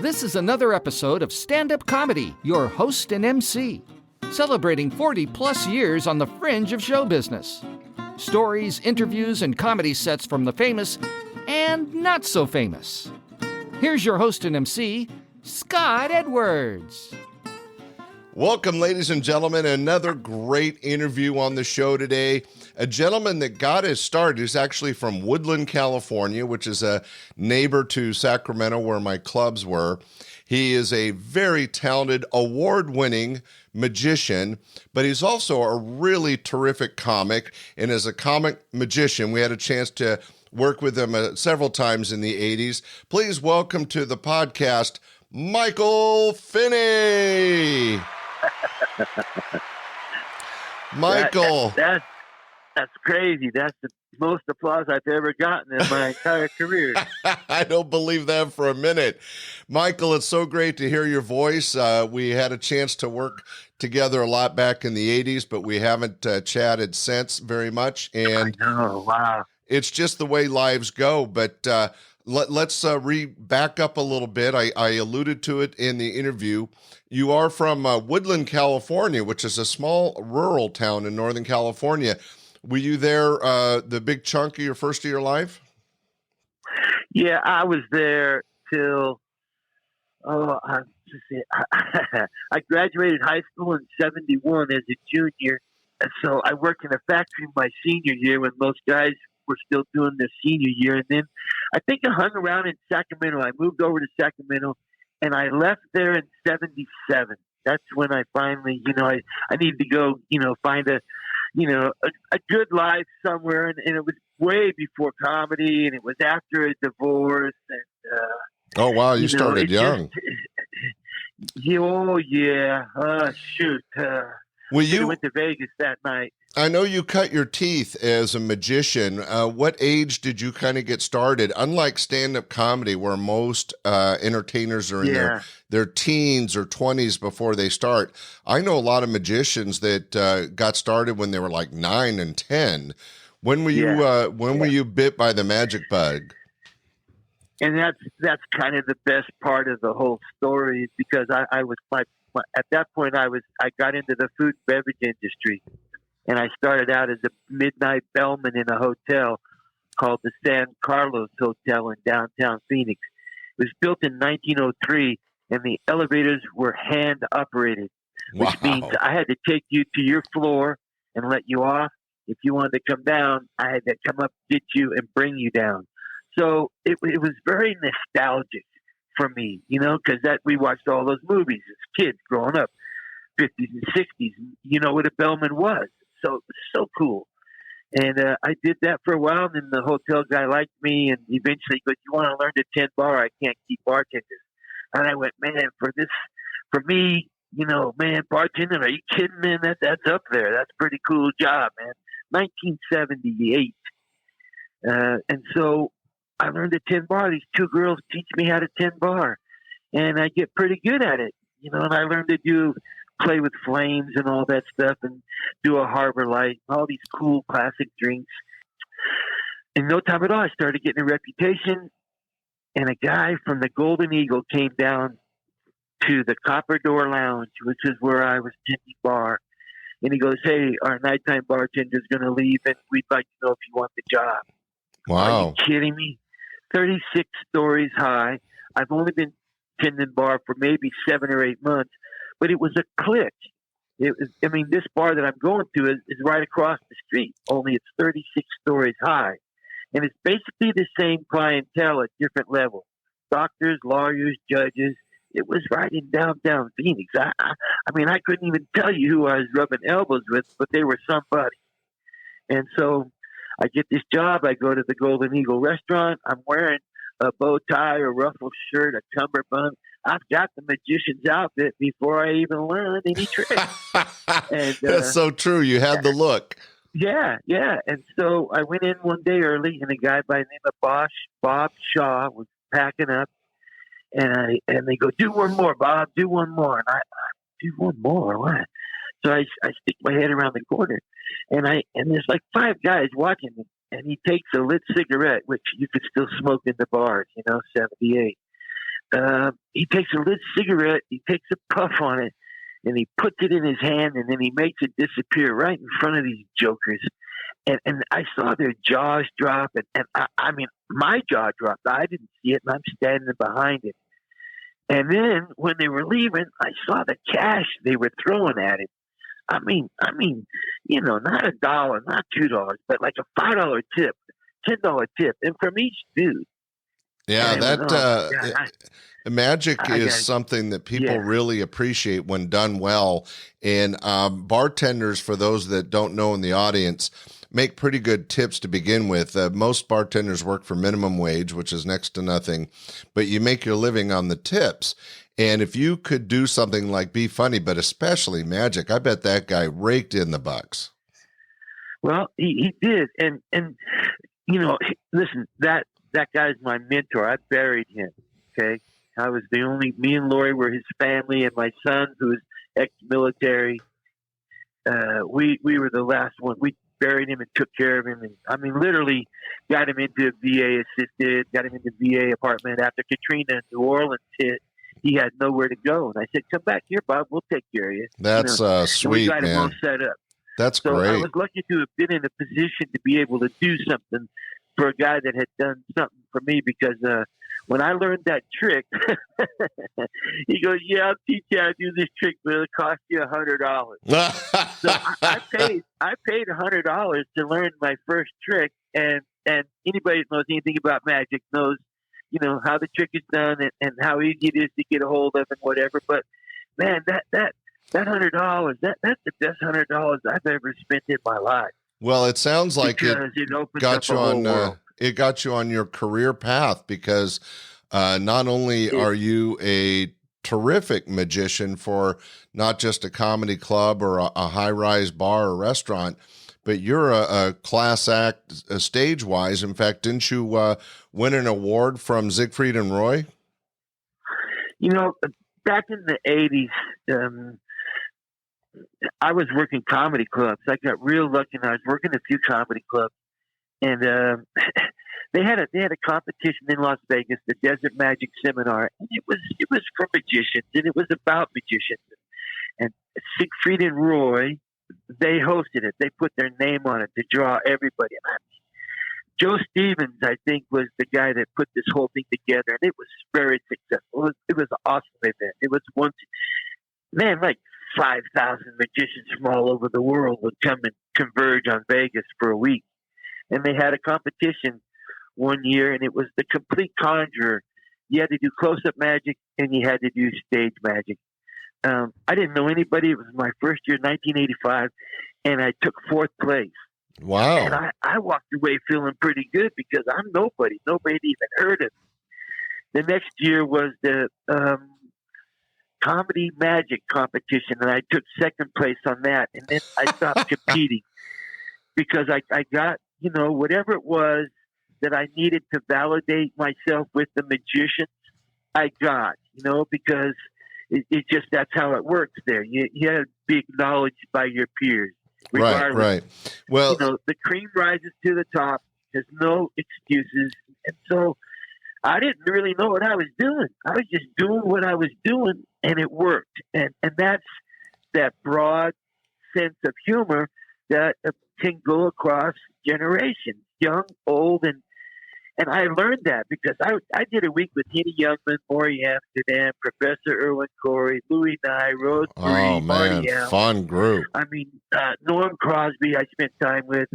This is another episode of Standup Comedy, your host and MC, celebrating 40-plus years on the fringe of show business. Stories, interviews, and comedy sets from the famous and not so famous. Here's your host and MC, Scott Edwards. Welcome, ladies and gentlemen. Another great interview on the show today. A gentleman that got his start is actually from Woodland, California, which is a neighbor to Sacramento where my clubs were. He is a very talented, award-winning magician, but he's also a really terrific comic. And as a comic magician, we had a chance to work with him several times in the 80s. Please welcome to the podcast, Michael Finney. Michael. That's crazy. That's the most applause I've ever gotten in my entire career. I don't believe that for a minute. Michael, it's so great to hear your voice. We had a chance to work together a lot back in the 80s, but we haven't chatted since very much. And I know, wow. It's just the way lives go. But let's back up a little bit. I alluded to it in the interview. You are from Woodland, California, which is a small rural town in Northern California. Were you there the big chunk of your first of your life? Yeah, I was there till, I graduated high school in 71 as a junior. And so I worked in a factory my senior year when most guys were still doing their senior year. And then I think I hung around in Sacramento. I moved over to Sacramento and I left there in 77. That's when I finally, I needed to go, find a good life somewhere. And it was way before comedy, and it was after a divorce. And oh, wow. You started young. Shoot. Well, you went to Vegas that night. I know you cut your teeth as a magician. What age did you kind of get started? Unlike stand-up comedy, where most entertainers are in their teens or 20s before they start, I know a lot of magicians that got started when they were like 9 and 10. When were you? Were you bit by the magic bug? And that's kind of the best part of the whole story, because I was at that point I got into the food and beverage industry. And I started out as a midnight bellman in a hotel called the San Carlos Hotel in downtown Phoenix. It was built in 1903, and the elevators were hand operated, which means I had to take you to your floor and let you off. If you wanted to come down, I had to come up, get you, and bring you down. So it was very nostalgic for me, because we watched all those movies as kids growing up, 50s and 60s. You know what a bellman was. So it was so cool. And I did that for a while, and then the hotel guy liked me, and eventually he goes, "You want to learn the 10 bar? I can't keep bartenders." And I went, "Man, for me, bartending, are you kidding, man? That's up there. That's a pretty cool job, man." 1978. And so I learned the 10 bar. These two girls teach me how to 10 bar, and I get pretty good at it, and I learned to play with flames and all that stuff, and do a Harbor Light, all these cool classic drinks. In no time at all, I started getting a reputation, and a guy from the Golden Eagle came down to the Copper Door Lounge, which is where I was tending bar, and he goes, "Hey, our nighttime bartender's going to leave, and we'd like to know if you want the job." Wow. Are you kidding me? 36 stories high. I've only been tending bar for maybe 7 or 8 months. But it was a clique. This bar that I'm going to is right across the street, only it's 36 stories high. And it's basically the same clientele at different levels. Doctors, lawyers, judges. It was right in downtown Phoenix. I couldn't even tell you who I was rubbing elbows with, but they were somebody. And so I get this job. I go to the Golden Eagle restaurant. I'm wearing a bow tie, a ruffled shirt, a cummerbund. I've got the magician's outfit before I even learned any tricks. And, that's so true. You had the look. Yeah. And so I went in one day early, and a guy by the name of Bob Shaw was packing up. And they go, "Do one more, Bob. Do one more." And I do one more. What? So I stick my head around the corner, and there's like 5 guys watching me. And he takes a lit cigarette, which you could still smoke in the bars, 78. he takes a lit cigarette, he takes a puff on it, and he puts it in his hand, and then he makes it disappear right in front of these jokers. And I saw their jaws drop, and I mean, my jaw dropped. I didn't see it, and I'm standing behind it. And then when they were leaving, I saw the cash they were throwing at him. I mean, you know, not $1, not $2, but like a $5 tip, $10 tip, and from each dude. Yeah, that magic is something that people really appreciate when done well. And bartenders, for those that don't know in the audience, make pretty good tips to begin with. Most bartenders work for minimum wage, which is next to nothing, but you make your living on the tips. And if you could do something like Be Funny, but especially magic, I bet that guy raked in the bucks. Well, he did. And you know, listen, that guy's my mentor. I buried him. Okay. I was me and Lori were his family, and my son, who was ex-military. We were the last one. We buried him and took care of him. And I mean, literally got him into VA assisted, got him into VA apartment. After Katrina in New Orleans hit, he had nowhere to go. And I said, come back here, Bob. We'll take care of you. That's sweet, we got him all man. set up. That's so great. I was lucky to have been in a position to be able to do something for a guy that had done something for me, because when I learned that trick, he goes, yeah, I'll teach you how to do this trick, but it'll cost you $100. So I paid $100 to learn my first trick, and anybody that knows anything about magic knows, you know, how the trick is done and how easy it is to get a hold of and whatever. But man, that $100, that's the best $100 I've ever spent in my life. Well, it sounds like it got you on. It got you on your career path, because not only are you a terrific magician for not just a comedy club or a high-rise bar or restaurant, but you're a class act stage-wise. In fact, didn't you win an award from Siegfried and Roy? You know, back in the 80s, I was working comedy clubs. I got real lucky, and I was working a few comedy clubs. And they had a competition in Las Vegas, the Desert Magic Seminar, and it was for magicians, and it was about magicians. And Siegfried and Roy, they hosted it. They put their name on it to draw everybody. Joe Stevens, I think, was the guy that put this whole thing together, and it was very successful. It was an awesome event. It was like 5,000 magicians from all over the world would come and converge on Vegas for a week. And they had a competition one year, and it was the complete conjurer. You had to do close-up magic, and you had to do stage magic. I didn't know anybody. It was my first year, 1985, and I took fourth place. Wow. And I walked away feeling pretty good, because I'm nobody. Nobody even heard of me. The next year was the comedy magic competition, and I took second place on that. And then I stopped competing, because I got, you know, whatever it was that I needed to validate myself with the magicians, I got, you know, because it just, that's how it works there. You have to be acknowledged by your peers. Regardless. Right. Well, you know, the cream rises to the top. There's no excuses. And so I didn't really know what I was doing. I was just doing what I was doing, and it worked. And that's that broad sense of humor that can go across generations, young, old, and I learned that because I did a week with Henny Youngman, Maury Amsterdam, Professor Irwin Corey, Louis Nye, Rose Marie, Marty Allen. Fun group. I mean, Norm Crosby I spent time with.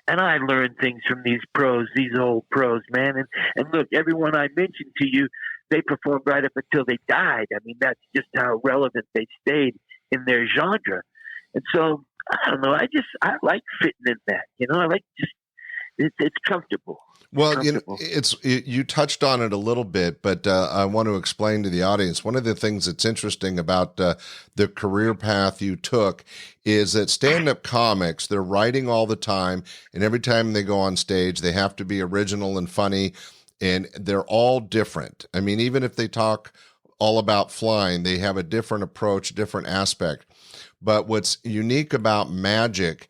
And I learned things from these pros, these old pros, man. And look, everyone I mentioned to you, they performed right up until they died. I mean, that's just how relevant they stayed in their genre. And so, I don't know, I like fitting in that. You know, I like just, it's comfortable. Well, you know, you touched on it a little bit, but I want to explain to the audience. One of the things that's interesting about the career path you took is that stand-up comics, they're writing all the time, and every time they go on stage, they have to be original and funny, and they're all different. I mean, even if they talk all about flying, they have a different approach, different aspect. But what's unique about magic,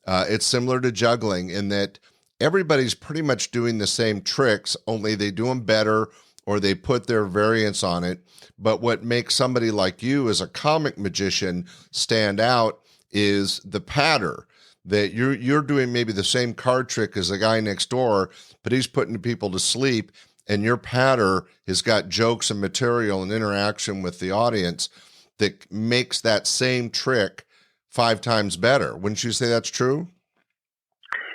it's similar to juggling in that everybody's pretty much doing the same tricks, only they do them better or they put their variants on it. But what makes somebody like you as a comic magician stand out is the patter, that you're doing maybe the same card trick as the guy next door, but he's putting people to sleep, and your patter has got jokes and material and interaction with the audience that makes that same trick 5 times better. Wouldn't you say that's true?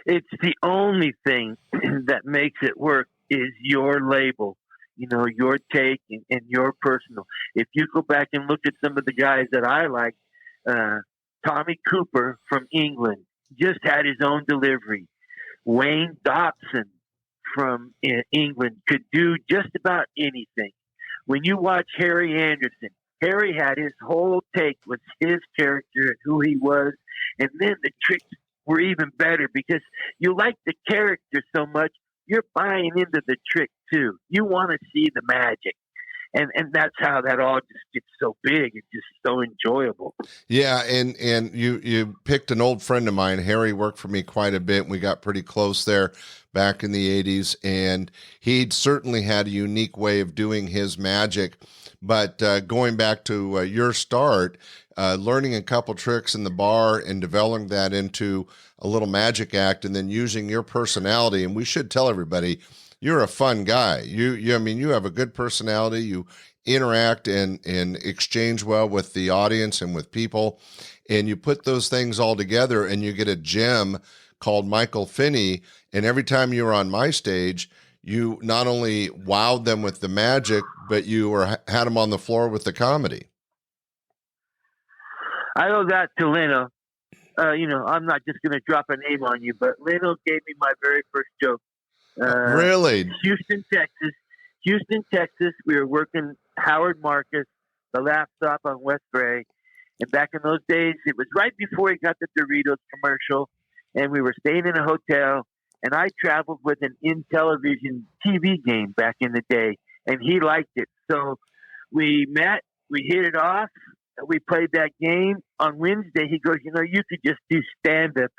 It's the only thing that makes it work is your label, your take and your personal. If you go back and look at some of the guys that I like, Tommy Cooper from England just had his own delivery. Wayne Dobson from England could do just about anything. When you watch Harry Anderson, Harry had his whole take with his character and who he was, and then the tricks were even better because you like the character so much, you're buying into the trick too. You want to see the magic. And that's how that all just gets so big. It's just so enjoyable. Yeah, and you picked an old friend of mine. Harry worked for me quite a bit. We got pretty close there back in the 80s, and he certainly had a unique way of doing his magic. But going back to your start, learning a couple tricks in the bar and developing that into a little magic act, and then using your personality. And we should tell everybody, you're a fun guy. I mean, you have a good personality. You interact and exchange well with the audience and with people, and you put those things all together, and you get a gem called Michael Finney. And every time you were on my stage, you not only wowed them with the magic, but you had them on the floor with the comedy. I owe that to Leno. I'm not just going to drop a name on you, but Leno gave me my very first joke. Really? Houston, Texas. We were working Howard Marcus, the laugh stop on West Gray. And back in those days, it was right before he got the Doritos commercial. And we were staying in a hotel. And I traveled with an in-television TV game back in the day. And he liked it. So we met. We hit it off. We played that game. On Wednesday, he goes, you could just do stand-up.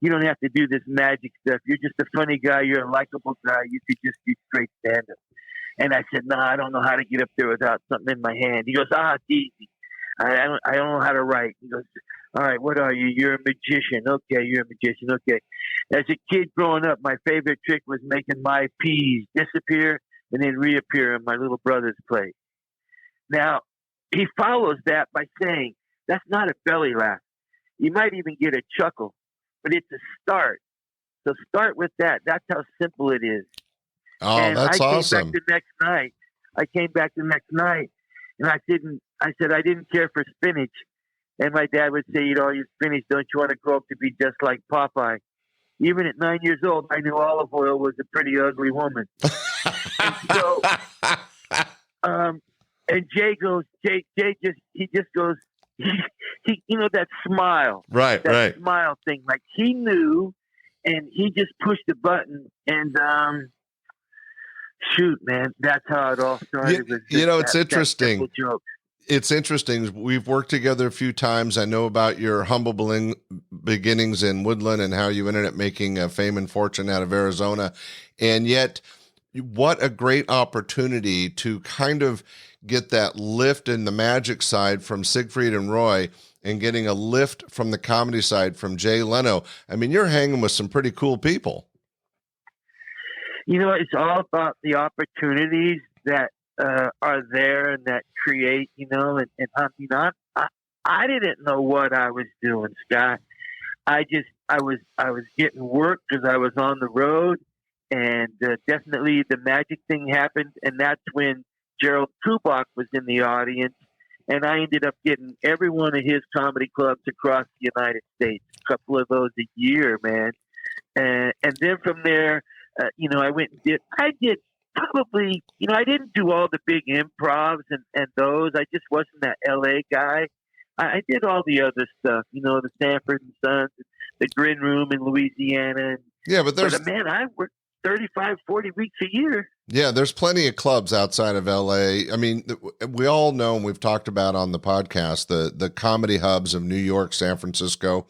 You don't have to do this magic stuff. You're just a funny guy. You're a likable guy. You could just do straight stand-up. And I said, no, I don't know how to get up there without something in my hand. He goes, it's easy. I don't know how to write. He goes, all right, what are you? You're a magician. Okay, you're a magician. Okay. As a kid growing up, my favorite trick was making my peas disappear and then reappear in my little brother's plate. Now, he follows that by saying, that's not a belly laugh. You might even get a chuckle, but it's a start. So start with that. That's how simple it is. Oh, and that's awesome. I came back the next night and I said I didn't care for spinach. And my dad would say, eat all your spinach. Don't you want to grow up to be just like Popeye? Even at 9 years old, I knew olive oil was a pretty ugly woman. And so, and Jay goes, he just goes, he that smile. Right. Smile thing. Like he knew and he just pushed the button and, shoot, man, that's how it all started. It's interesting. It's interesting. We've worked together a few times. I know about your humble beginnings in Woodland and how you ended up making a fame and fortune out of Arizona. And yet, what a great opportunity to kind of get that lift in the magic side from Siegfried and Roy and getting a lift from the comedy side from Jay Leno. I mean, you're hanging with some pretty cool people. It's all about the opportunities that are there and that create, I didn't know what I was doing, Scott. I was getting work because I was on the road, and definitely the magic thing happened, and that's when Gerald Kubok was in the audience, and I ended up getting every one of his comedy clubs across the United States, a couple of those a year, man. And then from there, I went and I did probably, I didn't do all the big improvs and those. I just wasn't that LA guy. I did all the other stuff, the Sanford and Sons, the Grin Room in Louisiana. Yeah, but I worked 35, 40 weeks a year. Yeah, there's plenty of clubs outside of LA. I mean, we all know, and we've talked about on the podcast, the comedy hubs of New York, San Francisco,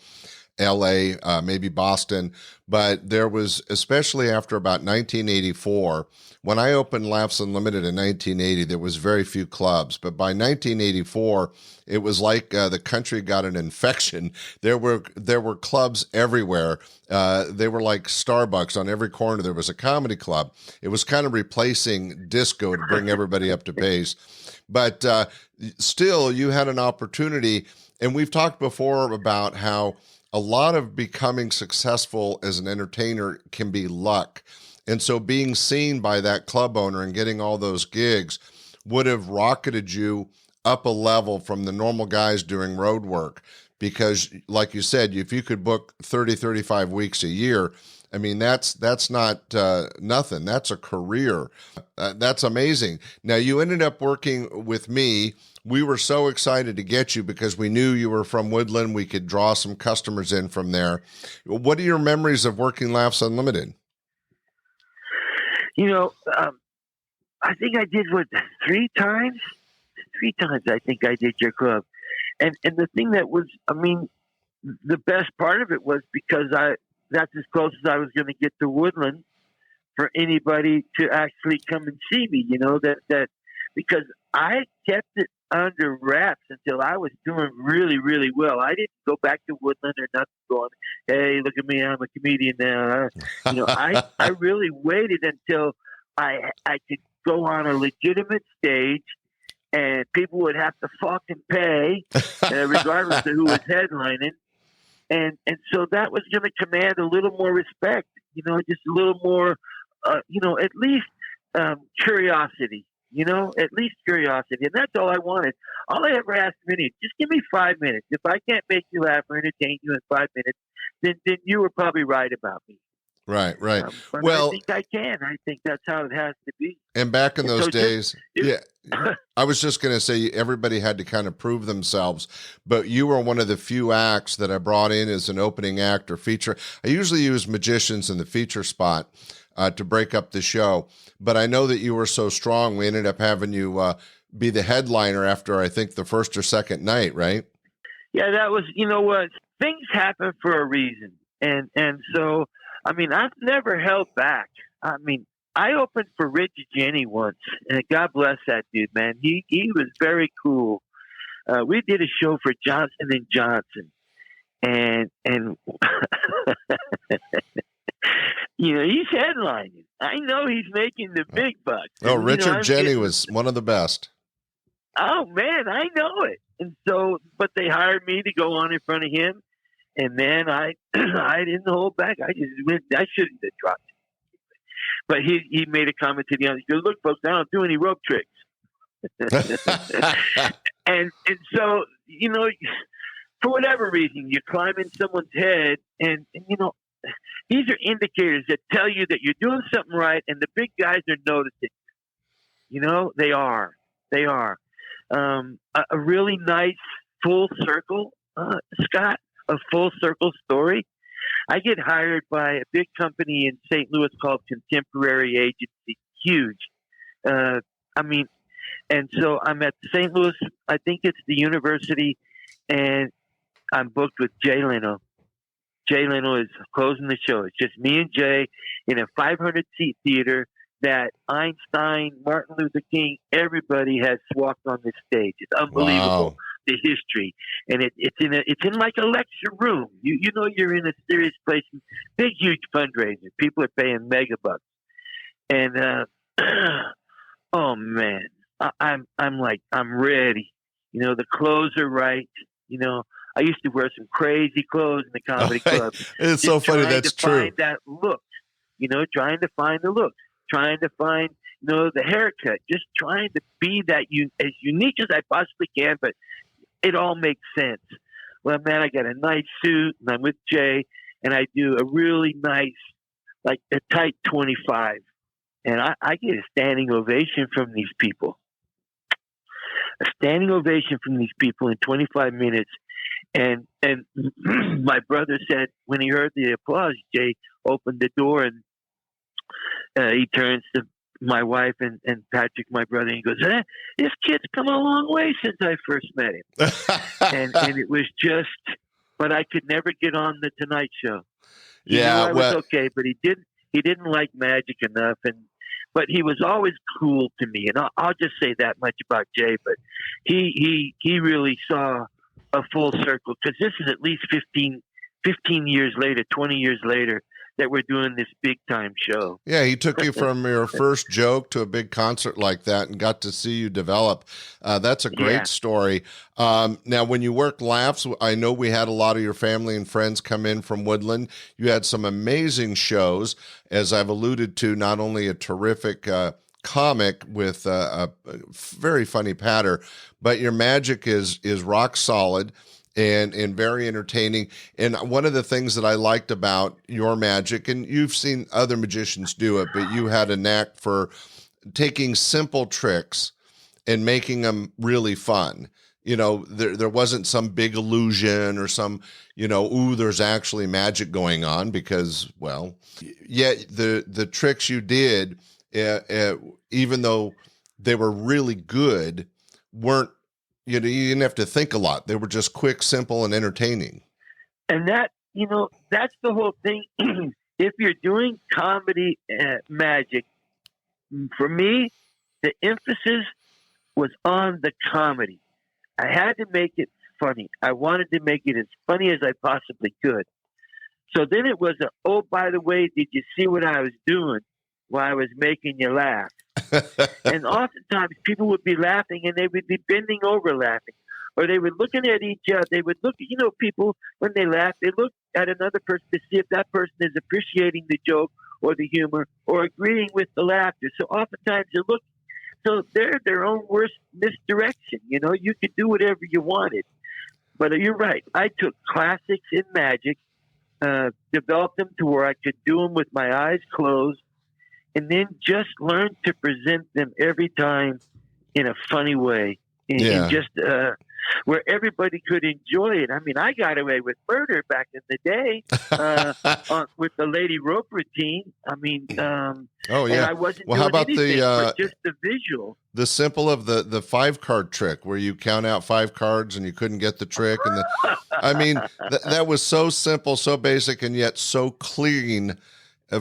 LA, maybe Boston, but there was, especially after about 1984, when I opened Laughs Unlimited in 1980, there was very few clubs, but by 1984, it was like the country got an infection. There were clubs everywhere. They were like Starbucks. On every corner there was a comedy club. It was kind of replacing disco to bring everybody up to pace. But still, you had an opportunity, and we've talked before about how a lot of becoming successful as an entertainer can be luck. And so being seen by that club owner and getting all those gigs would have rocketed you up a level from the normal guys doing road work. Because like you said, if you could book 30, 35 weeks a year, I mean, that's not nothing. That's a career. That's amazing. Now, you ended up working with me. We were so excited to get you because we knew you were from Woodland. We could draw some customers in from there. What are your memories of working Laughs Unlimited? You know, I think I did three times. I think I did your club, and the thing that was, I mean, the best part of it was because that's as close as I was going to get to Woodland for anybody to actually come and see me. You know, that because I kept it under wraps until I was doing really, really well. I didn't go back to Woodland or nothing going, hey, look at me, I'm a comedian now. You know, I really waited until I could go on a legitimate stage and people would have to fucking pay, regardless of who was headlining. And so that was going to command a little more respect, you know, just a little more, you know, at least curiosity. You know, at least curiosity. And that's all I wanted. All I ever asked Finney, just give me 5 minutes. If I can't make you laugh or entertain you in 5 minutes, then you were probably right about me. Right. But Well, I think I can. I think that's how it has to be. And back in those days, I was just going to say everybody had to kind of prove themselves, but you were one of the few acts that I brought in as an opening act or feature. I usually use magicians in the feature spot to break up the show. But I know that you were so strong, we ended up having you be the headliner after, I think, the first or second night, right? Yeah, that was, you know what, things happen for a reason. And so, I mean, I've never held back. I mean, I opened for Rich Jenny once, and God bless that dude, man. He was very cool. We did a show for Johnson & Johnson. And you know, he's headlining. I know he's making the big bucks. Oh, Richard Jenny was one of the best. Oh, man, I know it. And so, but they hired me to go on in front of him. And man, I didn't hold back. I just went, I shouldn't have dropped it. But he made a comment to the audience. He goes, look, folks, I don't do any rope tricks. and so, you know, for whatever reason, you climb in someone's head and you know, these are indicators that tell you that you're doing something right, and the big guys are noticing. You know, they are. A really nice full circle, Scott, a full circle story. I get hired by a big company in St. Louis called Contemporary Agency. Huge. I mean, and so I'm at St. Louis, I think it's the university, and I'm booked with Jay Leno. Jay Leno is closing the show. It's just me and Jay in a 500-seat theater that Einstein, Martin Luther King, everybody has walked on this stage. It's unbelievable, Wow. The history. And it's in like a lecture room. You know you're in a serious place. Big, huge fundraiser. People are paying mega bucks. And, oh, man, I'm like, I'm ready. You know, the clothes are right. You know, I used to wear some crazy clothes in the comedy club. It's so funny. That's true. Find that look, you know, trying to find the look, trying to find, you know, the haircut, just trying to be that as unique as I possibly can, but it all makes sense. Well, man, I got a nice suit and I'm with Jay and I do a really nice, like a tight 25. And I get a standing ovation from these people. A standing ovation from these people in 25 minutes. And my brother said when he heard the applause, Jay opened the door and he turns to my wife and Patrick, my brother, and he goes, this kid's come a long way since I first met him. and it was just but I could never get on the Tonight Show. He knew Yeah, I was okay, but he didn't like magic enough, but he was always cool to me. And I'll just say that much about Jay. But he really saw a full circle, because this is at least 15 years later, 20 years later, that we're doing this big time show. Yeah, he took you from your first joke to a big concert like that and got to see you develop. That's a great story. Now, when you worked Laughs, I know we had a lot of your family and friends come in from Woodland. You had some amazing shows, as I've alluded to, not only a terrific comic with a very funny patter, but your magic is rock solid and very entertaining. And one of the things that I liked about your magic, and you've seen other magicians do it, but you had a knack for taking simple tricks and making them really fun. You know, there wasn't some big illusion or some, ooh, there's actually magic going on, because, well, yet the tricks you did, even though they were really good, weren't, you didn't have to think a lot. They were just quick, simple, and entertaining. And that, that's the whole thing. If you're doing comedy magic, for me, the emphasis was on the comedy. I had to make it funny. I wanted to make it as funny as I possibly could. So then it was oh, by the way, did you see what I was doing while I was making you laugh? And oftentimes people would be laughing and they would be bending over laughing, or they were looking at each other. They would look, people, when they laugh, they look at another person to see if that person is appreciating the joke or the humor or agreeing with the laughter. So oftentimes so they're their own worst misdirection. You could do whatever you wanted. But you're right. I took classics in magic, developed them to where I could do them with my eyes closed, and then just learn to present them every time in a funny way, in just where everybody could enjoy it. I mean, I got away with murder back in the day with the Lady Rope routine. I mean, and I wasn't doing how about anything but just the visual. The simple of the 5-card trick, where you count out 5 cards and you couldn't get the trick, and I mean, that was so simple, so basic, and yet so clean.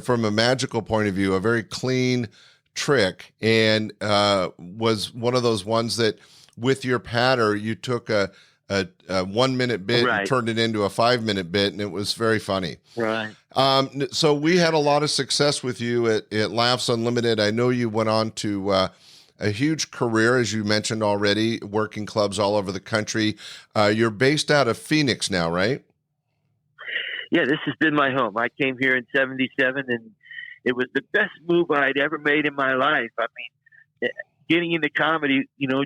From a magical point of view, a very clean trick, and was one of those ones that, with your patter, you took a 1-minute bit and turned it into a 5-minute bit, and it was very funny. Right. So we had a lot of success with you at Laughs Unlimited. I know you went on to a huge career, as you mentioned already, working clubs all over the country. You're based out of Phoenix now, right? Yeah, this has been my home. I came here in 77, and it was the best move I'd ever made in my life. I mean, getting into comedy,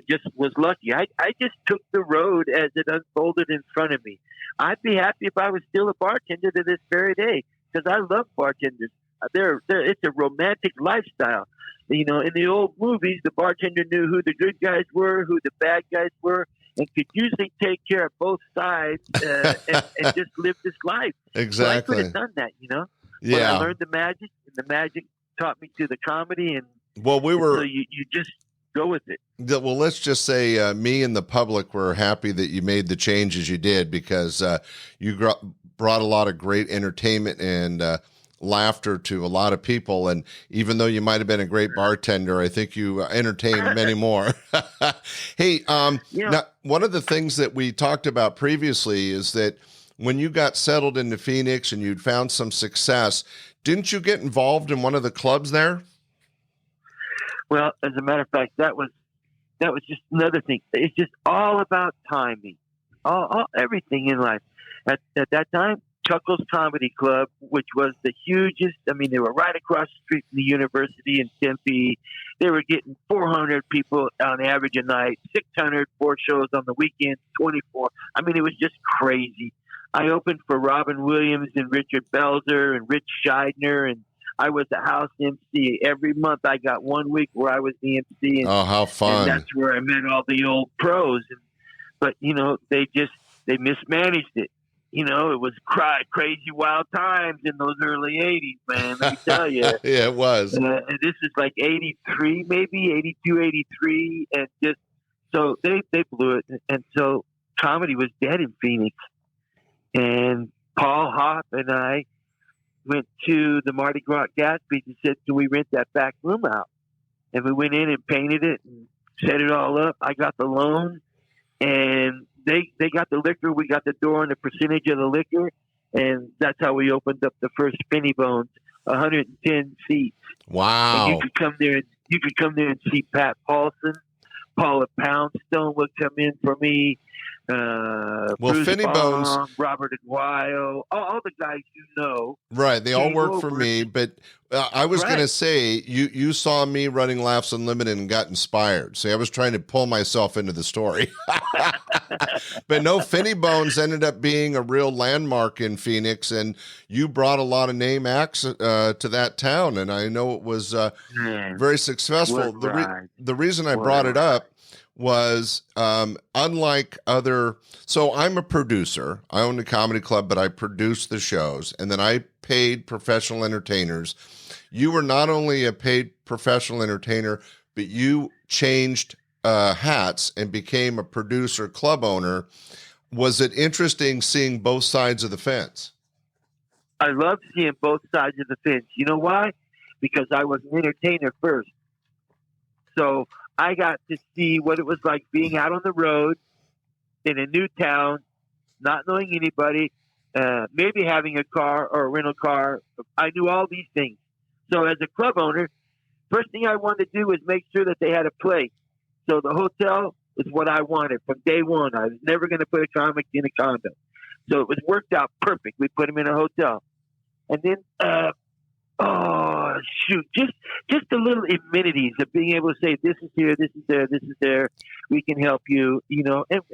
just was lucky. I just took the road as it unfolded in front of me. I'd be happy if I was still a bartender to this very day, because I love bartenders. It's a romantic lifestyle. In the old movies, the bartender knew who the good guys were, who the bad guys were, and could usually take care of both sides and just live this life. Exactly. So I could have done that, Yeah. But I learned the magic, and the magic taught me to the comedy, and so you just go with it. Well, let's just say me and the public were happy that you made the changes you did, because you brought a lot of great entertainment and laughter to a lot of people. And even though you might have been a great bartender, I think you entertained many more. Hey, now, one of the things that we talked about previously is that when you got settled into Phoenix and you'd found some success, didn't you get involved in one of the clubs there? Well, as a matter of fact, that was just another thing. It's just all about timing, everything in life. At that time, Chuckles Comedy Club, which was the hugest. I mean, they were right across the street from the university in Tempe. They were getting 400 people on average a night, 600, 4 shows on the weekend, 24. I mean, it was just crazy. I opened for Robin Williams and Richard Belzer and Rich Scheidner, and I was the house MC. Every month I got 1 week where I was the MC. And, how fun. And that's where I met all the old pros. But, they mismanaged it. It was crazy wild times in those early 80s, man. Let me tell you. Yeah, it was. And this is like 83, maybe 82, 83. And so they blew it. And so comedy was dead in Phoenix. And Paul Hopp and I went to the Mardi Gras Gatsby's and said, "Can we rent that back room out?" And we went in and painted it and set it all up. I got the loan, and they got the liquor. We got the door and the percentage of the liquor, and that's how we opened up the first Finney Bones, 110 seats. Wow! And you could come there. You could come there and see Pat Paulson, Paula Poundstone would come in for me. Well, Bruce Finney Baum, Bones, Robert Aguayo, all the guys you know. right? They all came work for over. me, but I was going to say you saw me running Laughs Unlimited and got inspired. See, I was trying to pull myself into the story, but no, Finney Bones ended up being a real landmark in Phoenix, and you brought a lot of name acts to that town, and I know it was very successful. The reason I brought it up was unlike other, so I'm a producer. I own a comedy club, but I produce the shows, and then I paid professional entertainers. You were not only a paid professional entertainer, but you changed hats and became a producer, club owner. Was it interesting seeing both sides of the fence? I love seeing both sides of the fence. You know why? Because I was an entertainer first. So I got to see what it was like being out on the road in a new town, not knowing anybody, maybe having a car or a rental car. I knew all these things. So as a club owner, first thing I wanted to do was make sure that they had a place. So the hotel is what I wanted from day one. I was never going to put a comic in a condo. So it was worked out perfect. We put him in a hotel. And then, just the little amenities of being able to say, this is here, this is there, this is there. We can help you, and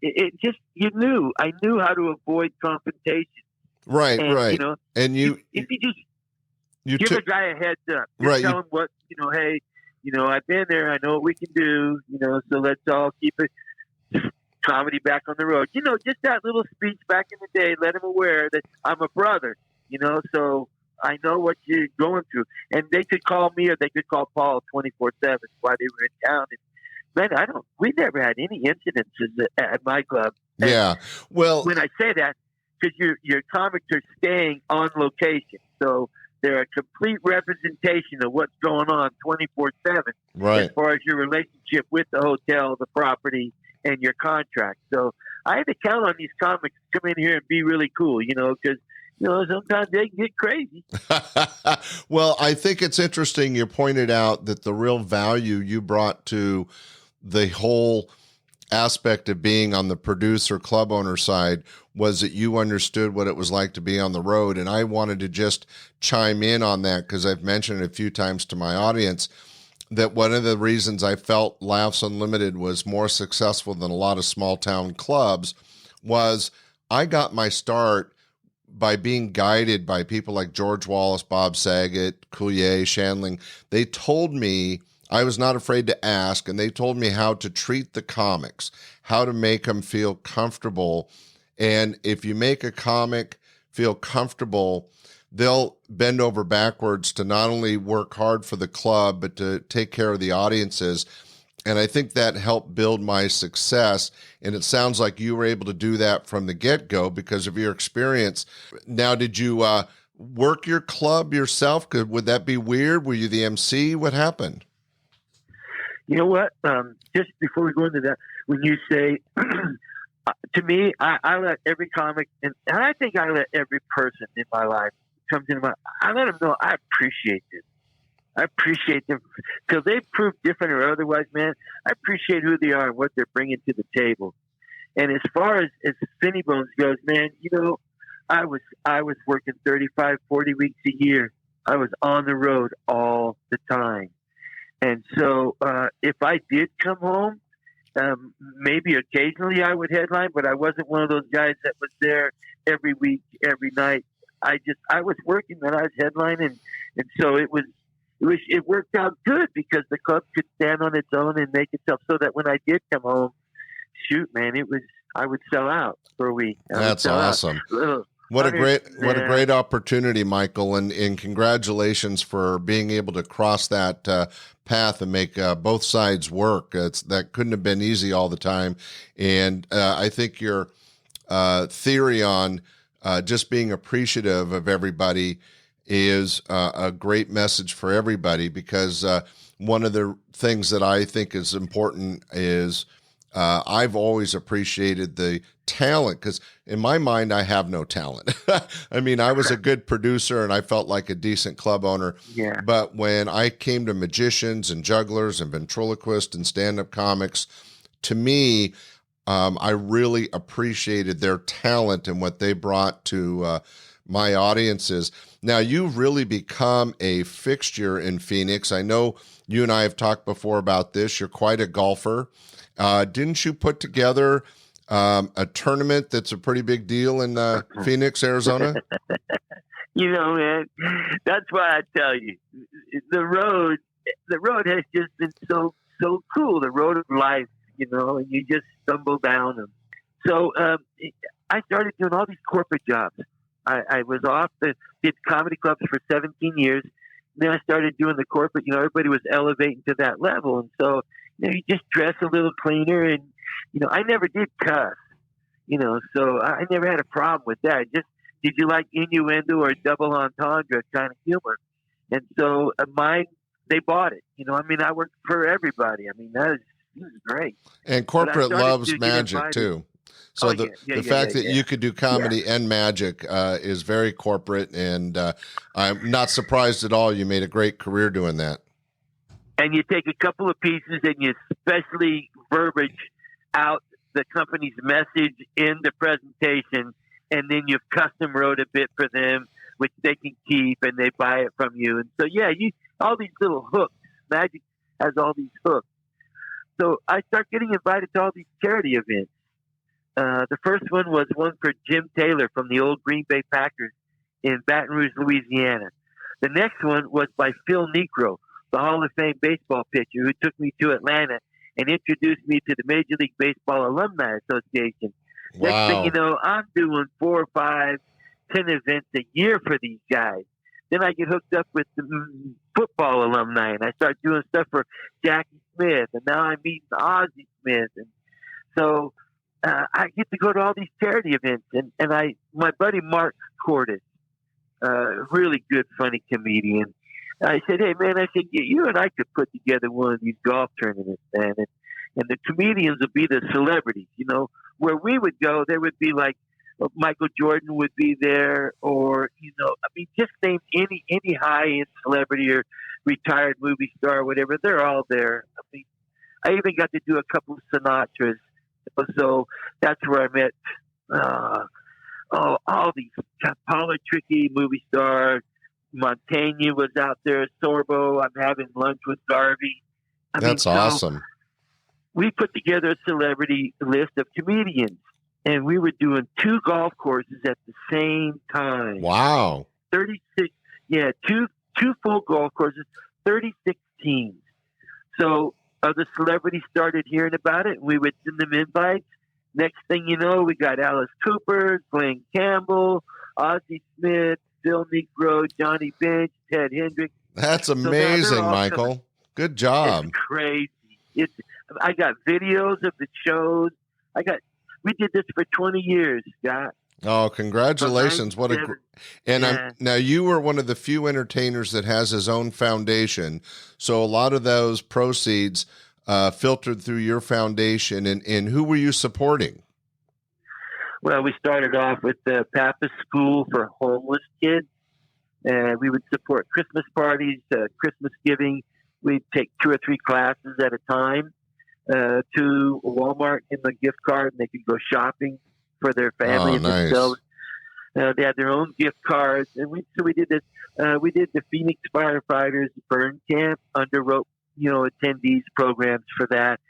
it just, I knew how to avoid confrontation. Right, and, right. And if you just give a guy a heads up, just tell him what, hey, I've been there, I know what we can do, so let's all keep it comedy back on the road. Just that little speech back in the day, let him aware that I'm a brother, so I know what you're going through. And they could call me or they could call Paul 24/7 while they were in town. And man, we never had any incidences at my club. And yeah. Well, when I say that, because your comics are staying on location. So they're a complete representation of what's going on 24/7 right. as far as your relationship with the hotel, the property, and your contract. So I had to count on these comics to come in here and be really cool, because sometimes they can get crazy. Well, I think it's interesting you pointed out that the real value you brought to the whole aspect of being on the producer club owner side was that you understood what it was like to be on the road. And I wanted to just chime in on that because I've mentioned it a few times to my audience that one of the reasons I felt Laughs Unlimited was more successful than a lot of small town clubs was I got my start by being guided by people like George Wallace, Bob Saget, Coulier, Shandling. They told me, I was not afraid to ask, and they told me how to treat the comics, how to make them feel comfortable. And if you make a comic feel comfortable, they'll bend over backwards to not only work hard for the club, but to take care of the audiences. And I think that helped build my success. And it sounds like you were able to do that from the get-go because of your experience. Now, did you work your club yourself? Would that be weird? Were you the MC? What happened? You know what? Just before we go into that, when you say, to me, I let every comic, and I think I let every person in my life comes into my, I let them know I appreciate this. I appreciate them because they've proved different or otherwise, man. I appreciate who they are and what they're bringing to the table. And as far as Finney Bones goes, man, I was working 35, 40 weeks a year. I was on the road all the time. And so if I did come home, maybe occasionally I would headline, but I wasn't one of those guys that was there every week, every night. I was working and I was headlining. And so it worked out good because the club could stand on its own and make itself so that when I did come home, shoot, man, I would sell out for a week. That's awesome. What a great opportunity, Michael, and congratulations for being able to cross that path and make both sides work. That couldn't have been easy all the time, and I think you're theory on just being appreciative of everybody is a great message for everybody, because one of the things that I think is important is I've always appreciated the talent, because in my mind, I have no talent. I mean, I was a good producer and I felt like a decent club owner. Yeah. But when I came to magicians and jugglers and ventriloquists and stand-up comics, to me, I really appreciated their talent and what they brought to my audiences. Now, you've really become a fixture in Phoenix. I know you and I have talked before about this. You're quite a golfer. Didn't you put together a tournament that's a pretty big deal in Phoenix, Arizona? Man, that's why I tell you, the road has just been so cool. The road of life, and you just stumble down them. So I started doing all these corporate jobs. I was did comedy clubs for 17 years. Then I started doing the corporate. Everybody was elevating to that level, and so you just dress a little cleaner, and I never did cuss. So I never had a problem with that. Just, did you like innuendo or double entendre kind of humor? And so they bought it. I worked for everybody. This is great. And corporate loves magic too. So the fact that you could do comedy and magic is very corporate, and I'm not surprised at all. You made a great career doing that. And you take a couple of pieces and you specially verbiage out the company's message in the presentation, and then you've custom wrote a bit for them, which they can keep, and they buy it from you. And so, all these little hooks. Magic has all these hooks. So I start getting invited to all these charity events. The first one was one for Jim Taylor from the old Green Bay Packers in Baton Rouge, Louisiana. The next one was by Phil Niekro, the Hall of Fame baseball pitcher, who took me to Atlanta and introduced me to the Major League Baseball Alumni Association. Wow. Next thing you know, I'm doing 4 or 5, 10 events a year for these guys. Then I get hooked up with the football alumni, and I start doing stuff for Jackie Smith, and now I'm meeting Ozzie Smith. And so I get to go to all these charity events, and my buddy Mark Cordes, really good, funny comedian. I said, hey, man, you and I could put together one of these golf tournaments, man. And the comedians would be the celebrities, Where we would go, there would be like Michael Jordan would be there, or, just name any high-end celebrity or retired movie star or whatever. They're all there. I even got to do a couple of Sinatras. So that's where I met all these Paula Tricky movie stars. Montaigne was out there, Sorbo. I'm having lunch with Garvey. That's awesome. We put together a celebrity list of comedians, and we were doing 2 golf courses at the same time. Wow. 36, two full golf courses, 36 teams. So other celebrities started hearing about it, and we would send them invites. Next thing you know, we got Alice Cooper, Glenn Campbell, Ozzie Smith, Phil Niekro, Johnny Bench, Ted Hendricks. That's amazing, Michael. Good job. It's crazy. I got videos of the shows. We did this for 20 years, Scott. Oh, congratulations. Now you were one of the few entertainers that has his own foundation. So a lot of those proceeds filtered through your foundation, and who were you supporting? Well, we started off with the Pappas School for Homeless Kids. We would support Christmas parties, Christmas giving. We'd take 2 or 3 classes at a time to Walmart in the gift card, and they could go shopping for their family and themselves. They had their own gift cards, and we did this. We did the Phoenix Firefighters Burn Camp, underwrote attendees programs for that.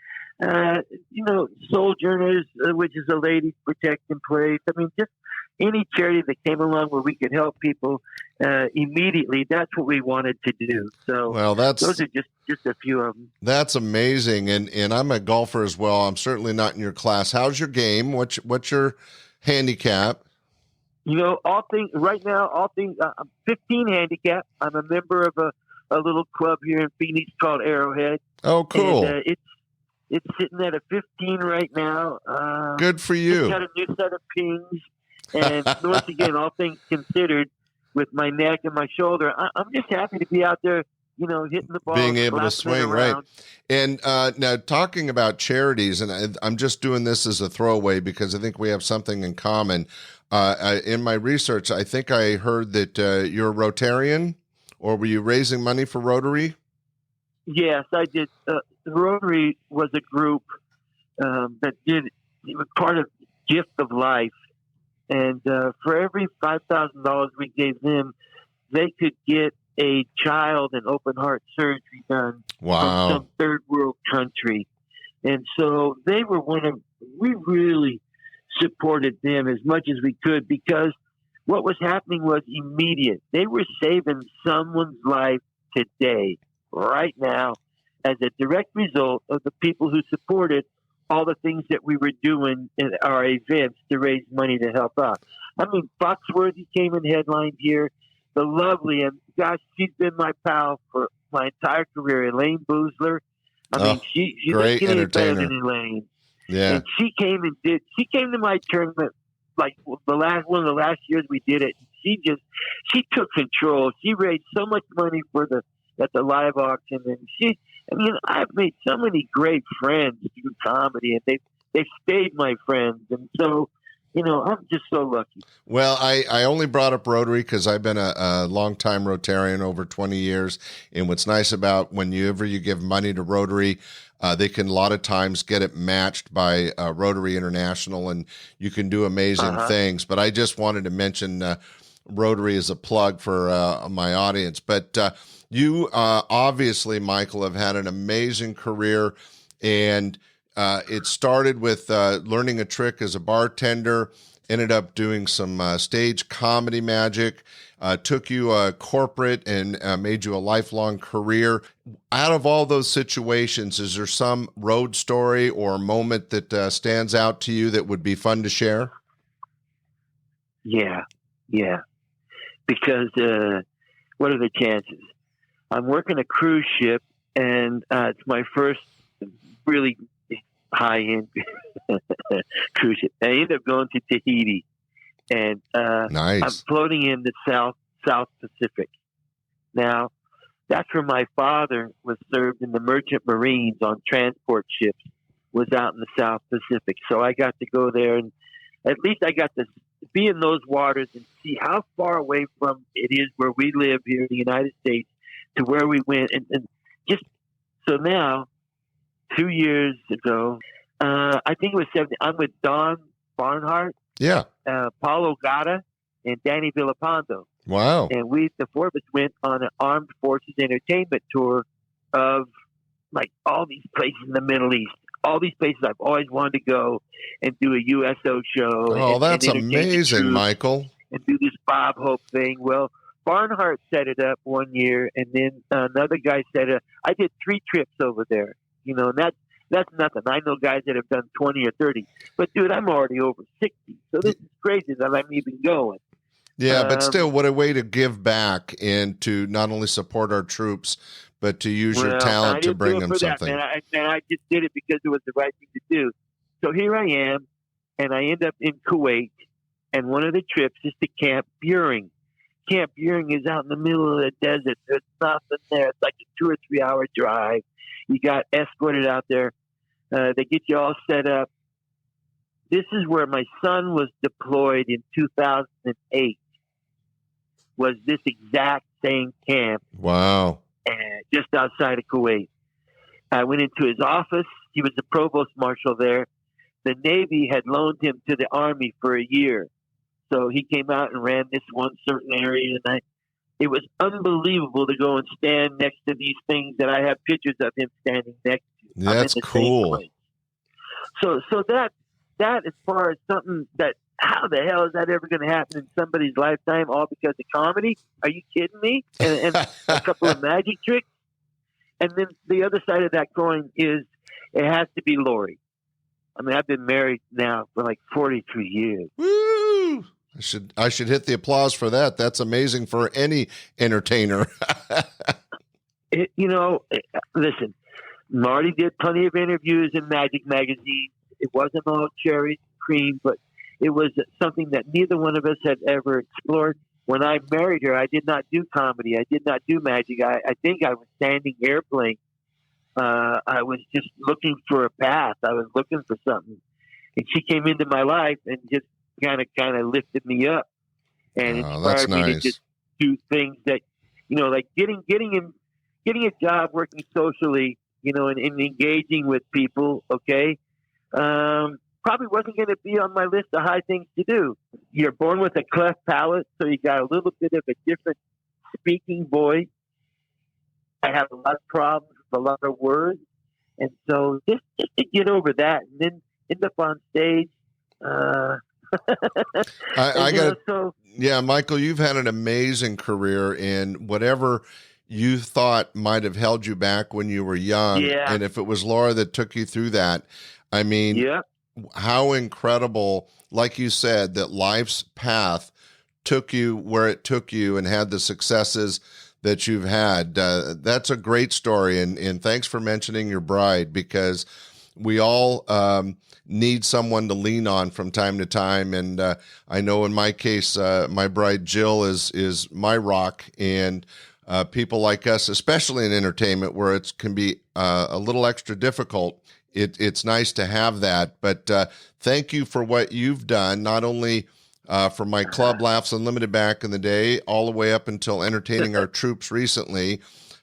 Sojourners, which is a ladies protection place. Just any charity that came along where we could help people immediately. That's what we wanted to do. So, those are just a few of them. That's amazing. And I'm a golfer as well. I'm certainly not in your class. How's your game? What's your handicap? All things right now. I'm 15 handicap. I'm a member of a little club here in Phoenix called Arrowhead. Oh, cool. And, It's sitting at a 15 right now. Good for Just you. got a new set of pings. And once again, all things considered, with my neck and my shoulder, I'm just happy to be out there, hitting the ball. Being able to slapping it swing, right. around. And now talking about charities, and I'm just doing this as a throwaway because I think we have something in common. In my research, I think I heard that you're a Rotarian, or were you raising money for Rotary? Yes, I did. Rotary was a group that it was part of Gift of Life. And for every $5,000 we gave them, they could get a child an open heart surgery done Wow. from some third world country. And so they were we really supported them as much as we could, because what was happening was immediate. They were saving someone's life today, right now, as a direct result of the people who supported all the things that we were doing in our events to raise money to help out. I mean, Foxworthy came and headlined here. The lovely, and gosh, she's been my pal for my entire career, Elaine Boozler. I mean, she great doesn't get any better entertainer. than Elaine. Yeah. And she came to my tournament like one of the last years we did it. She took control. She raised so much money at the live auction, and I've made so many great friends through comedy, and they've stayed my friends, and so I'm just so lucky. Well, I only brought up Rotary because I've been a longtime Rotarian, over 20 years. And what's nice about whenever you give money to Rotary, they can a lot of times get it matched by Rotary International, and you can do amazing things. But I just wanted to mention Rotary as a plug for my audience. But you obviously, Michael, have had an amazing career, and it started with learning a trick as a bartender, ended up doing some stage comedy magic, took you corporate and made you a lifelong career. Out of all those situations, is there some road story or moment that stands out to you that would be fun to share? Yeah. Because what are the chances? I'm working a cruise ship, and it's my first really high-end cruise ship. I ended up going to Tahiti, and Nice. I'm floating in the South Pacific. Now, that's where my father was served in the Merchant Marines on transport ships, was out in the South Pacific. So I got to go there, and at least I got to be in those waters and see how far away from it is where we live here in the United States to where we went. And just so now, 2 years ago, I think it was 70. I'm with Don Barnhart, Yeah. Paul Ogata, and Danny Villapando. Wow. And the four of us went on an armed forces entertainment tour of like all these places in the Middle East, all these places I've always wanted to go and do a USO show. Oh, that's and entertain the amazing, troops Michael. and do this Bob Hope thing. Well, Barnhart set it up one year, and then another guy set it up. I did 3 trips over there, and that's nothing. I know guys that have done 20 or 30, but dude, I'm already over 60, so this is crazy that I'm even going. Yeah, but still, what a way to give back and to not only support our troops, but to use your talent to bring them something. I just did it because it was the right thing to do. So here I am, and I end up in Kuwait, and one of the trips is to Camp Buring. Camp Buring is out in the middle of the desert. There's nothing there. It's like a 2 or 3 hour drive. You got escorted out there. They get you all set up. This is where my son was deployed in 2008. Was this exact same camp? Wow. Just outside of Kuwait. I went into his office. He was the provost marshal there. The Navy had loaned him to the Army for a year. So he came out and ran this one certain area, and it was unbelievable to go and stand next to these things that I have pictures of him standing next to. That's cool. So that as far as something that, how the hell is that ever going to happen in somebody's lifetime, all because of comedy? Are you kidding me? And a couple of magic tricks. And then the other side of that coin is it has to be Lori. I mean, I've been married now for like 43 years. Woo! I should hit the applause for that. That's amazing for any entertainer. Listen, Marty did plenty of interviews in Magic Magazine. It wasn't all cherries and cream, but it was something that neither one of us had ever explored. When I married her, I did not do comedy. I did not do magic. I think I was standing airplane. I was just looking for a path. I was looking for something. And she came into my life and just kind of lifted me up and inspired me to just do things that, like getting a job, working socially, and engaging with people. Okay. Probably wasn't going to be on my list of high things to do. You're born with a cleft palate, so you got a little bit of a different speaking voice. I have a lot of problems with a lot of words. And so just to get over that and then end up on stage. Yeah, Michael, you've had an amazing career in whatever you thought might have held you back when you were young. Yeah. And if it was Laura that took you through that, I mean, how incredible, like you said, that life's path took you where it took you and had the successes that you've had. That's a great story. And thanks for mentioning your bride, because we all need someone to lean on from time to time. And I know in my case, my bride Jill is my rock, and people like us, especially in entertainment where it can be a little extra difficult, it's nice to have that. But thank you for what you've done, not only for my club Laughs Unlimited back in the day, all the way up until entertaining our troops recently,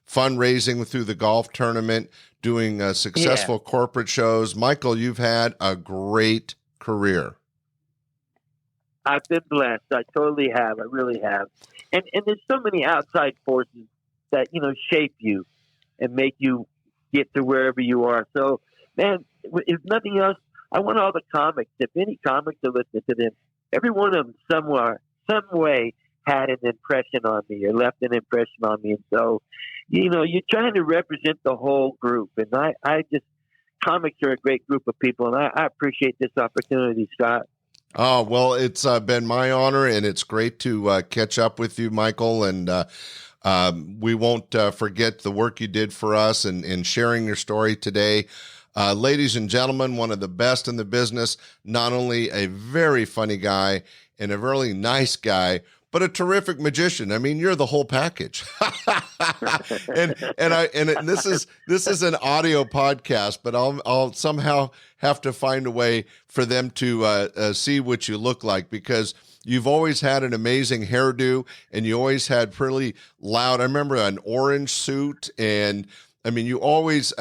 fundraising through the golf tournament, doing successful corporate shows. Michael, you've had a great career. I've been blessed. I totally have. I really have. And there's so many outside forces that, shape you and make you get to wherever you are. So, man, if nothing else, I want all the comics, if any comics are listening to them, every one of them somewhere, some way had an impression on me or left an impression on me. And so, you're trying to represent the whole group. And I just, comics are a great group of people. And I appreciate this opportunity, Scott. Oh, well, it's been my honor, and it's great to catch up with you, Michael. And we won't forget the work you did for us and sharing your story today. Ladies and gentlemen, one of the best in the business, not only a very funny guy and a really nice guy, but a terrific magician. I mean, you're the whole package. and this is an audio podcast, but I'll somehow have to find a way for them to see what you look like, because you've always had an amazing hairdo and you always had pretty loud. I remember an orange suit, and I mean, you always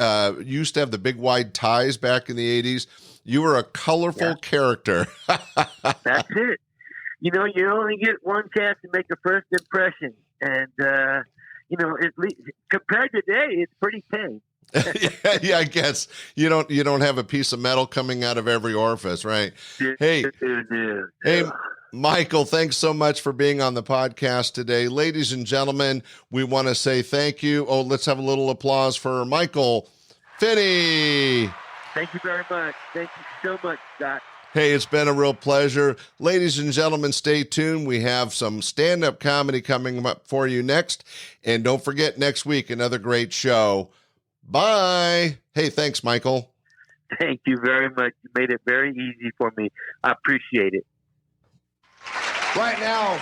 used to have the big wide ties back in the 80s. You were a colorful character. That's it. You only get one chance to make a first impression. And, at least compared to today, it's pretty tame. yeah, I guess you don't have a piece of metal coming out of every orifice, right? Hey, Michael, thanks so much for being on the podcast today. Ladies and gentlemen, we want to say thank you. Oh, let's have a little applause for Michael Finney. Thank you very much. Thank you so much, Scott. Hey, it's been a real pleasure. Ladies and gentlemen, stay tuned. We have some stand-up comedy coming up for you next. And don't forget, next week, another great show. Bye. Hey, thanks, Michael. Thank you very much. You made it very easy for me. I appreciate it. Right now,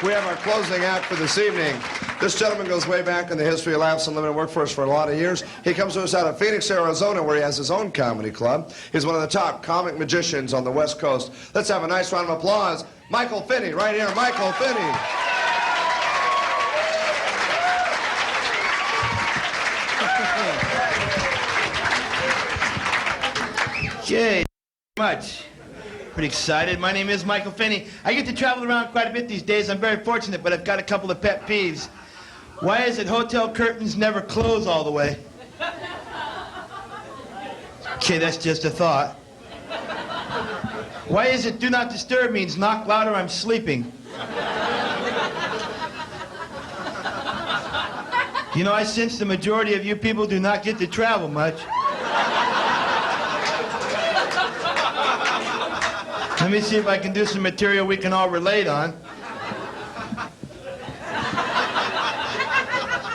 we have our closing act for this evening. This gentleman goes way back in the history of Laughs Unlimited, worked for us for a lot of years. He comes to us out of Phoenix, Arizona, where he has his own comedy club. He's one of the top comic magicians on the West Coast. Let's have a nice round of applause. Michael Finney, right here. Michael Finney. Jay, much. Pretty excited. My name is Michael Finney. I get to travel around quite a bit these days. I'm very fortunate, but I've got a couple of pet peeves. Why is it hotel curtains never close all the way? Okay, that's just a thought. Why is it do not disturb means knock louder, I'm sleeping? I sense the majority of you people do not get to travel much. Let me see if I can do some material we can all relate on.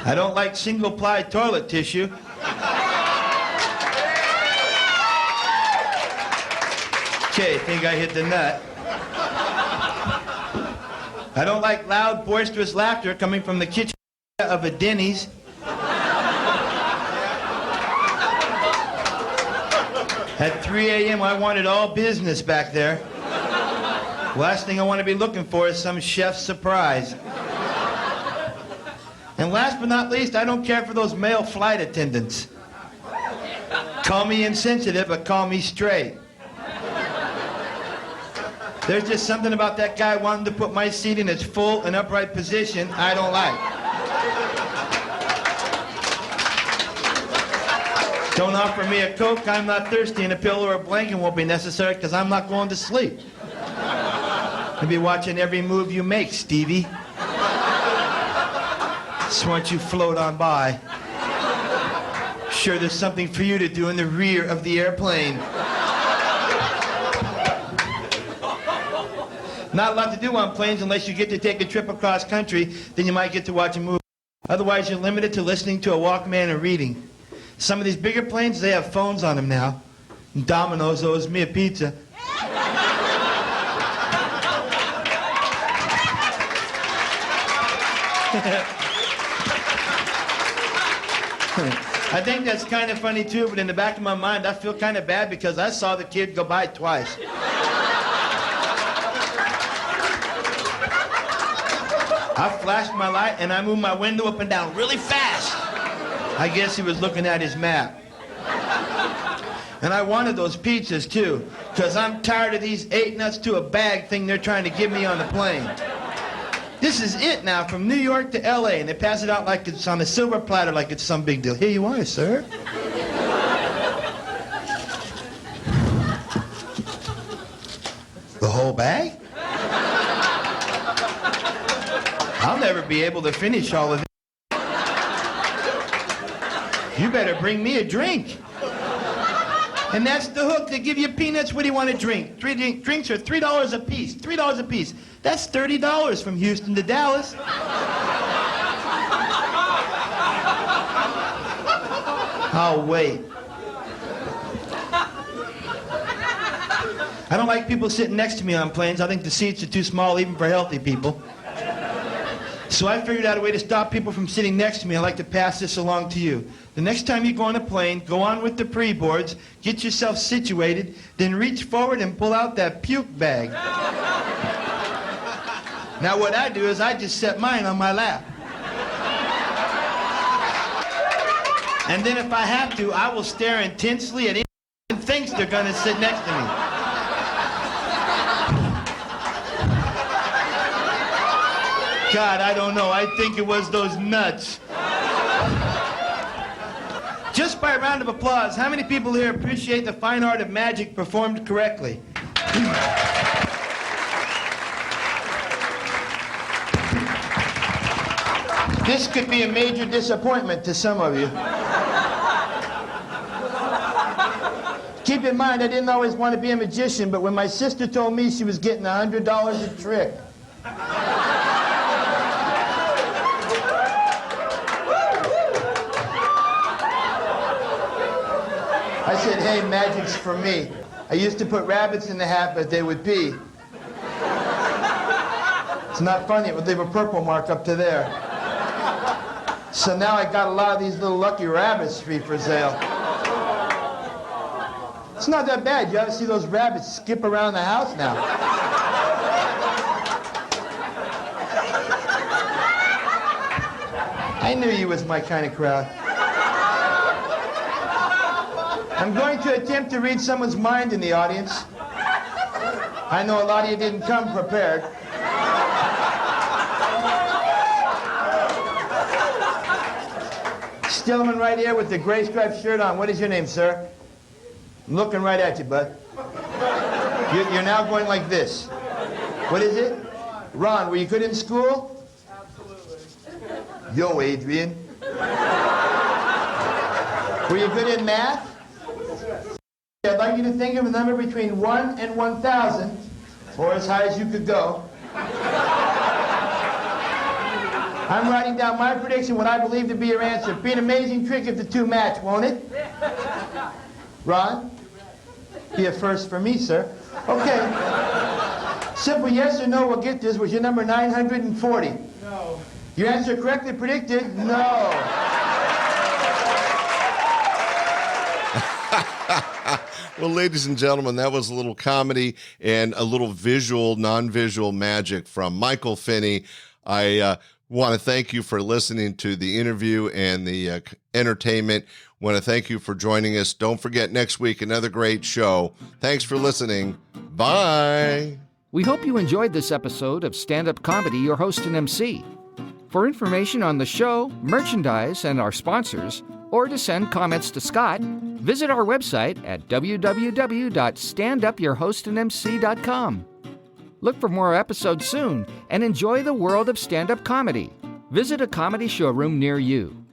I don't like single-ply toilet tissue. Okay, think I hit the nut. I don't like loud, boisterous laughter coming from the kitchen of a Denny's. At 3 a.m., I wanted all business back there. Last thing I want to be looking for is some chef's surprise. And last but not least, I don't care for those male flight attendants. Call me insensitive, but call me straight. There's just something about that guy wanting to put my seat in its full and upright position I don't like. Don't offer me a Coke, I'm not thirsty, and a pillow or a blanket won't be necessary because I'm not going to sleep. I'll be watching every move you make, Stevie. Just want you float on by. Sure, there's something for you to do in the rear of the airplane. Not a lot to do on planes unless you get to take a trip across country, then you might get to watch a movie. Otherwise, you're limited to listening to a Walkman or reading. Some of these bigger planes, they have phones on them now. And Domino's owes me a pizza. I think that's kind of funny too, but in the back of my mind, I feel kind of bad because I saw the kid go by twice. I flashed my light and I moved my window up and down really fast. I guess he was looking at his map. And I wanted those pizzas too, because I'm tired of these 8 nuts to a bag thing they're trying to give me on the plane. This is it now, from New York to L.A., and they pass it out like it's on a silver platter, like it's some big deal. Here you are, sir. The whole bag? I'll never be able to finish all of it. You better bring me a drink. And that's the hook. They give you peanuts. What do you want to drink? Drinks are $3 a piece. $3 a piece. That's $30 from Houston to Dallas. I'll wait. I don't like people sitting next to me on planes. I think the seats are too small even for healthy people. So I figured out a way to stop people from sitting next to me. I'd like to pass this along to you. The next time you go on a plane, go on with the pre-boards, get yourself situated, then reach forward and pull out that puke bag. Now what I do is I just set mine on my lap. And then if I have to, I will stare intensely at anyone who thinks they're going to sit next to me. God, I don't know. I think it was those nuts. Just by a round of applause, how many people here appreciate the fine art of magic performed correctly? This could be a major disappointment to some of you. Keep in mind, I didn't always want to be a magician, but when my sister told me she was getting $100 a trick, I said, hey, magic's for me. I used to put rabbits in the hat, but they would pee. It's not funny, it would leave a purple mark up to there. So now I got a lot of these little lucky rabbits free for sale. It's not that bad. You ought to see those rabbits skip around the house now. I knew you was my kind of crowd. I'm going to attempt to read someone's mind in the audience. I know a lot of you didn't come prepared. Stillman right here with the gray striped shirt on. What is your name, sir? I'm looking right at you, bud. You're now going like this. What is it? Ron, were you good in school? Absolutely. Yo, Adrian. Were you good in math? I'd like you to think of a number between 1 and 1,000, or as high as you could go. I'm writing down my prediction, what I believe to be your answer. Be an amazing trick if the two match, won't it? Ron? Be a first for me, sir. Okay. Simple yes or no will get this. Was your number 940? No. Your answer correctly predicted? No. Well, ladies and gentlemen, that was a little comedy and a little visual, non-visual magic from Michael Finney. I want to thank you for listening to the interview and the entertainment. Want to thank you for joining us. Don't forget, next week, another great show. Thanks for listening. Bye. We hope you enjoyed this episode of Stand-Up Comedy, your host and MC. For information on the show, merchandise, and our sponsors, or to send comments to Scott, visit our website at www.standupyourhostandmc.com. Look for more episodes soon and enjoy the world of stand-up comedy. Visit a comedy showroom near you.